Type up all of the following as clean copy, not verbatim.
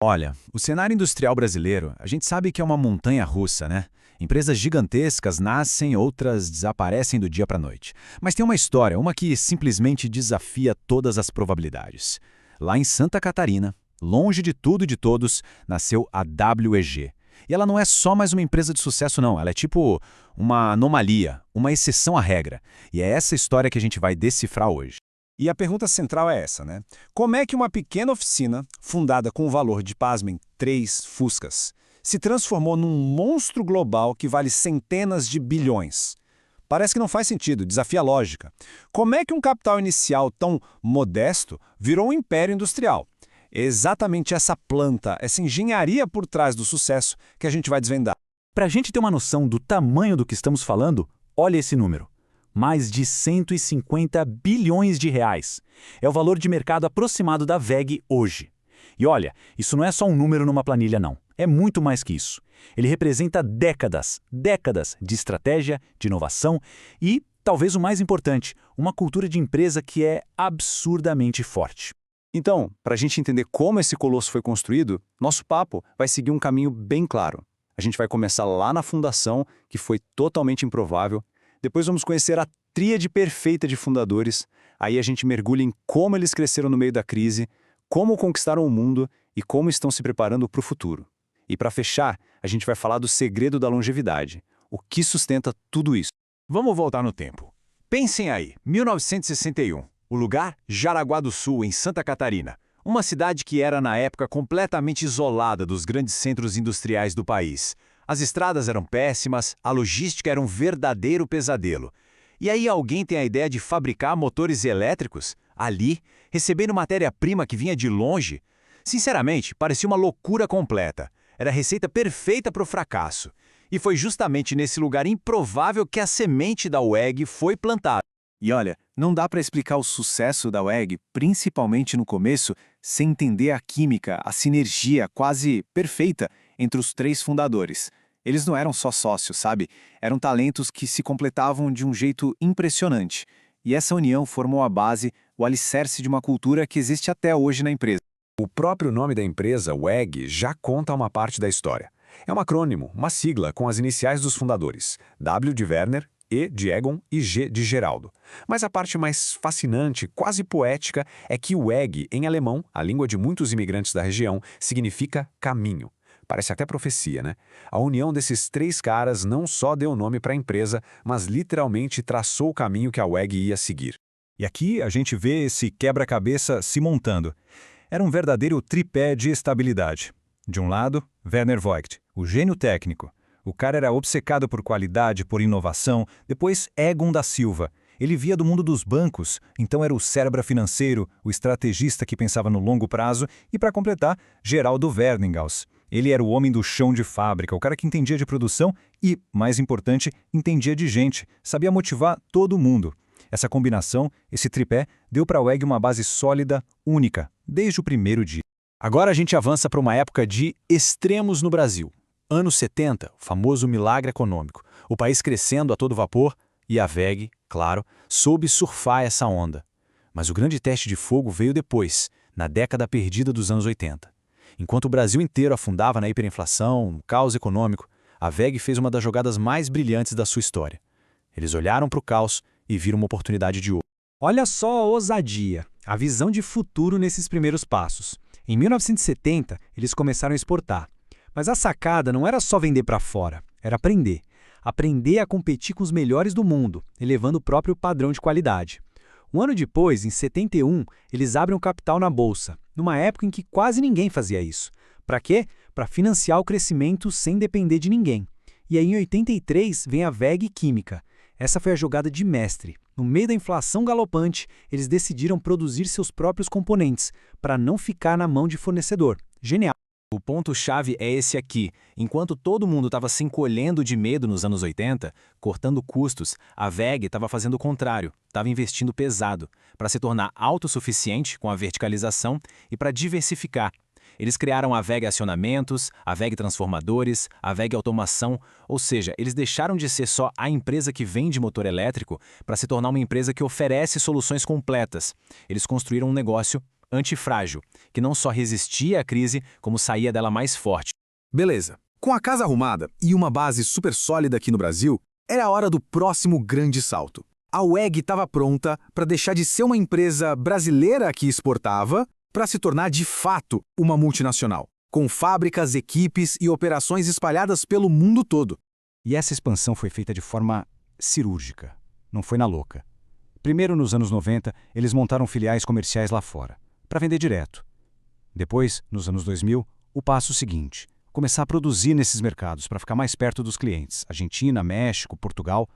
Olha, o cenário industrial brasileiro, a gente sabe que é uma montanha-russa, né? Empresas gigantescas nascem, outras desaparecem do dia para a noite. Mas tem uma história, uma que simplesmente desafia todas as probabilidades. Lá em Santa Catarina, longe de tudo e de todos, nasceu a WEG. E ela não é só mais uma empresa de sucesso, não. Ela é tipo uma anomalia, uma exceção à regra. E é essa história que a gente vai decifrar hoje. E a pergunta central é essa, né? Como é que uma pequena oficina, fundada com o valor de, pasmem, 3 Fuscas, se transformou num monstro global que vale centenas de bilhões? Parece que não faz sentido, desafia a lógica. Como é que um capital inicial tão modesto virou um império industrial? É exatamente essa planta, essa engenharia por trás do sucesso que a gente vai desvendar. Para a gente ter uma noção do tamanho do que estamos falando, olha esse número. Mais de 150 bilhões de reais. É o valor de mercado aproximado da WEG hoje. E olha, isso não é só um número numa planilha, não. É muito mais que isso. Ele representa décadas de estratégia, de inovação e, talvez o mais importante, uma cultura de empresa que é absurdamente forte. Então, para a gente entender como esse colosso foi construído, nosso papo vai seguir um caminho bem claro. A gente vai começar lá na fundação, que foi totalmente improvável. Depois vamos conhecer a tríade perfeita de fundadores. Aí a gente mergulha em como eles cresceram no meio da crise, como conquistaram o mundo e como estão se preparando para o futuro. E para fechar, a gente vai falar do segredo da longevidade, o que sustenta tudo isso. Vamos voltar no tempo. Pensem aí, 1961. O lugar? Jaraguá do Sul, em Santa Catarina. Uma cidade que era, na época, completamente isolada dos grandes centros industriais do país. As estradas eram péssimas, a logística era um verdadeiro pesadelo. E aí alguém tem a ideia de fabricar motores elétricos? Ali, recebendo matéria-prima que vinha de longe? Sinceramente, parecia uma loucura completa. Era a receita perfeita para o fracasso. E foi justamente nesse lugar improvável que a semente da WEG foi plantada. E olha, não dá para explicar o sucesso da WEG, principalmente no começo, sem entender a química, a sinergia quase perfeita entre os 3 fundadores. Eles não eram só sócios, sabe? Eram talentos que se completavam de um jeito impressionante. E essa união formou a base, o alicerce de uma cultura que existe até hoje na empresa. O próprio nome da empresa, WEG, já conta uma parte da história. É um acrônimo, uma sigla com as iniciais dos fundadores, W de Werner, E de Egon e G de Geraldo. Mas a parte mais fascinante, quase poética, é que WEG, em alemão, a língua de muitos imigrantes da região, significa caminho. Parece até profecia, né? A união desses 3 caras não só deu nome para a empresa, mas literalmente traçou o caminho que a WEG ia seguir. E aqui a gente vê esse quebra-cabeça se montando. Era um verdadeiro tripé de estabilidade. De um lado, Werner Voigt, o gênio técnico. O cara era obcecado por qualidade, por inovação. Depois, Egon da Silva. Ele via do mundo dos bancos, então era o cérebro financeiro, o estrategista que pensava no longo prazo. E, para completar, Geraldo Werninghaus. Ele era o homem do chão de fábrica, o cara que entendia de produção e, mais importante, entendia de gente, sabia motivar todo mundo. Essa combinação, esse tripé, deu para a WEG uma base sólida, única, desde o primeiro dia. Agora a gente avança para uma época de extremos no Brasil. Anos 70, o famoso milagre econômico. O país crescendo a todo vapor e a WEG, claro, soube surfar essa onda. Mas o grande teste de fogo veio depois, na década perdida dos anos 80. Enquanto o Brasil inteiro afundava na hiperinflação, no caos econômico, a WEG fez uma das jogadas mais brilhantes da sua história. Eles olharam para o caos e viram uma oportunidade de ouro. Olha só a ousadia, a visão de futuro nesses primeiros passos. Em 1970, eles começaram a exportar. Mas a sacada não era só vender para fora, era aprender. Aprender a competir com os melhores do mundo, elevando o próprio padrão de qualidade. Um ano depois, em 71, eles abrem um capital na Bolsa, numa época em que quase ninguém fazia isso. Para quê? Para financiar o crescimento sem depender de ninguém. E aí, em 83, vem a WEG Química. Essa foi a jogada de mestre. No meio da inflação galopante, eles decidiram produzir seus próprios componentes, para não ficar na mão de fornecedor. Genial! O ponto-chave é esse aqui. Enquanto todo mundo estava se encolhendo de medo nos anos 80, cortando custos, a WEG estava fazendo o contrário, estava investindo pesado, para se tornar autossuficiente com a verticalização e para diversificar. Eles criaram a WEG Acionamentos, a WEG Transformadores, a WEG Automação, ou seja, eles deixaram de ser só a empresa que vende motor elétrico para se tornar uma empresa que oferece soluções completas. Eles construíram um negócio antifrágil, que não só resistia à crise, como saía dela mais forte. Beleza. Com a casa arrumada e uma base super sólida aqui no Brasil, era a hora do próximo grande salto. A WEG estava pronta para deixar de ser uma empresa brasileira que exportava para se tornar de fato uma multinacional, com fábricas, equipes e operações espalhadas pelo mundo todo. E essa expansão foi feita de forma cirúrgica, não foi na louca. Primeiro, nos anos 90, eles montaram filiais comerciais lá fora, para vender direto. Depois, nos anos 2000, o passo seguinte: começar a produzir nesses mercados para ficar mais perto dos clientes, Argentina, México, Portugal.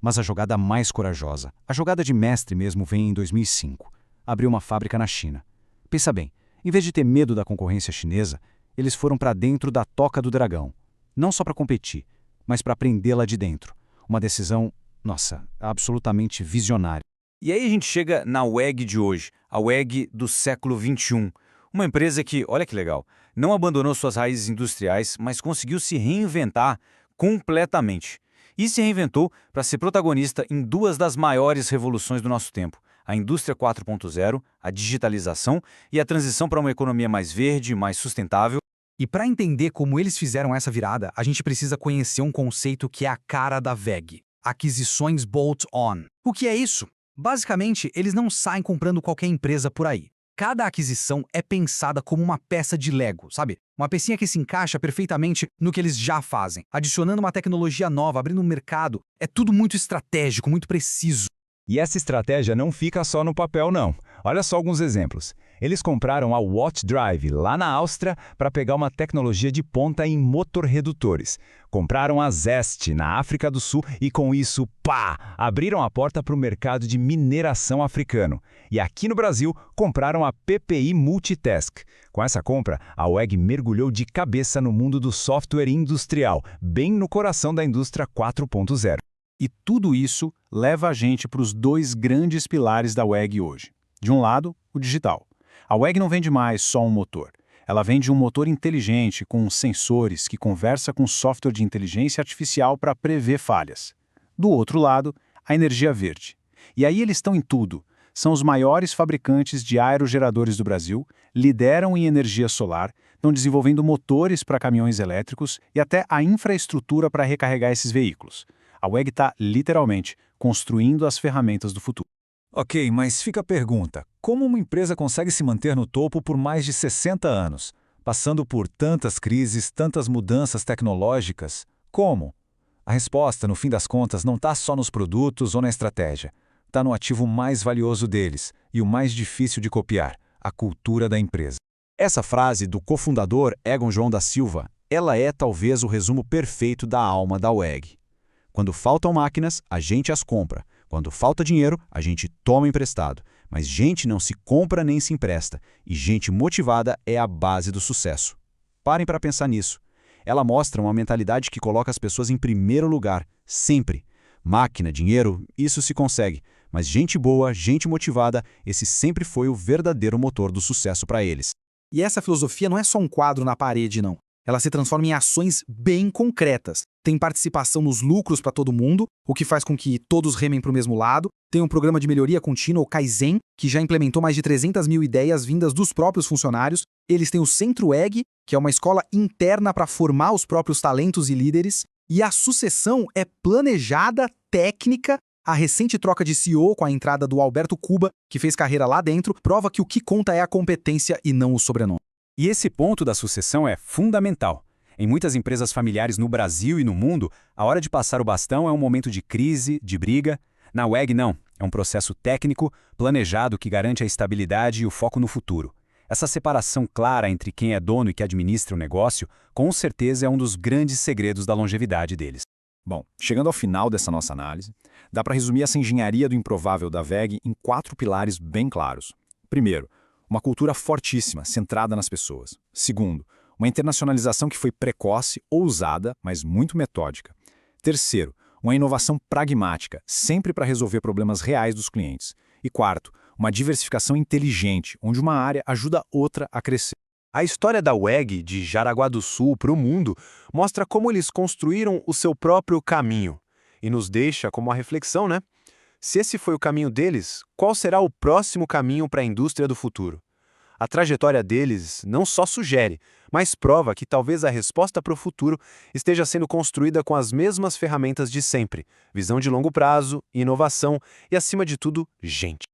Mas a jogada mais corajosa, a jogada de mestre mesmo, vem em 2005. Abriu uma fábrica na China. Pensa bem, em vez de ter medo da concorrência chinesa, eles foram para dentro da toca do dragão. Não só para competir, mas para prendê-la de dentro. Uma decisão, nossa, absolutamente visionária. E aí a gente chega na WEG de hoje, a WEG do século XXI. Uma empresa que, olha que legal, não abandonou suas raízes industriais, mas conseguiu se reinventar completamente. E se reinventou para ser protagonista em duas das maiores revoluções do nosso tempo: a indústria 4.0, a digitalização e a transição para uma economia mais verde, mais sustentável. E para entender como eles fizeram essa virada, a gente precisa conhecer um conceito que é a cara da WEG: aquisições bolt-on. O que é isso? Basicamente, eles não saem comprando qualquer empresa por aí. Cada aquisição é pensada como uma peça de Lego, sabe? Uma pecinha que se encaixa perfeitamente no que eles já fazem, adicionando uma tecnologia nova, abrindo um mercado. É tudo muito estratégico, muito preciso. E essa estratégia não fica só no papel, não. Olha só alguns exemplos. Eles compraram a Watt Drive, lá na Áustria, para pegar uma tecnologia de ponta em motor-redutores. Compraram a Zest, na África do Sul, e com isso, pá! Abriram a porta para o mercado de mineração africano. E aqui no Brasil, compraram a PPI Multitask. Com essa compra, a WEG mergulhou de cabeça no mundo do software industrial, bem no coração da indústria 4.0. E tudo isso leva a gente para os dois grandes pilares da WEG hoje. De um lado, o digital. A WEG não vende mais só um motor. Ela vende um motor inteligente com sensores que conversa com software de inteligência artificial para prever falhas. Do outro lado, a energia verde. E aí eles estão em tudo. São os maiores fabricantes de aerogeradores do Brasil, lideram em energia solar, estão desenvolvendo motores para caminhões elétricos e até a infraestrutura para recarregar esses veículos. A WEG está, literalmente, construindo as ferramentas do futuro. Ok, mas fica a pergunta: como uma empresa consegue se manter no topo por mais de 60 anos, passando por tantas crises, tantas mudanças tecnológicas? Como? A resposta, no fim das contas, não está só nos produtos ou na estratégia. Está no ativo mais valioso deles e o mais difícil de copiar: a cultura da empresa. Essa frase do cofundador Egon João da Silva, ela é talvez o resumo perfeito da alma da WEG. Quando faltam máquinas, a gente as compra. Quando falta dinheiro, a gente toma emprestado. Mas gente não se compra nem se empresta. E gente motivada é a base do sucesso. Parem para pensar nisso. Ela mostra uma mentalidade que coloca as pessoas em primeiro lugar, sempre. Máquina, dinheiro, isso se consegue. Mas gente boa, gente motivada, esse sempre foi o verdadeiro motor do sucesso para eles. E essa filosofia não é só um quadro na parede, não. Ela se transforma em ações bem concretas. Tem participação nos lucros para todo mundo, o que faz com que todos remem para o mesmo lado. Tem um programa de melhoria contínua, o Kaizen, que já implementou mais de 300 mil ideias vindas dos próprios funcionários. Eles têm o Centro WEG, que é uma escola interna para formar os próprios talentos e líderes. E a sucessão é planejada, técnica. A recente troca de CEO com a entrada do Alberto Cuba, que fez carreira lá dentro, prova que o que conta é a competência e não o sobrenome. E esse ponto da sucessão é fundamental. Em muitas empresas familiares no Brasil e no mundo, a hora de passar o bastão é um momento de crise, de briga. Na WEG, não. É um processo técnico, planejado, que garante a estabilidade e o foco no futuro. Essa separação clara entre quem é dono e que administra o negócio, com certeza é um dos grandes segredos da longevidade deles. Bom, chegando ao final dessa nossa análise, dá para resumir essa engenharia do improvável da WEG em 4 pilares bem claros. Primeiro, uma cultura fortíssima, centrada nas pessoas. Segundo, uma internacionalização que foi precoce, ousada, mas muito metódica. Terceiro, uma inovação pragmática, sempre para resolver problemas reais dos clientes. E quarto, uma diversificação inteligente, onde uma área ajuda outra a crescer. A história da WEG de Jaraguá do Sul para o mundo mostra como eles construíram o seu próprio caminho e nos deixa como uma reflexão, né? Se esse foi o caminho deles, qual será o próximo caminho para a indústria do futuro? A trajetória deles não só sugere, mas prova que talvez a resposta para o futuro esteja sendo construída com as mesmas ferramentas de sempre: visão de longo prazo, inovação e, acima de tudo, gente.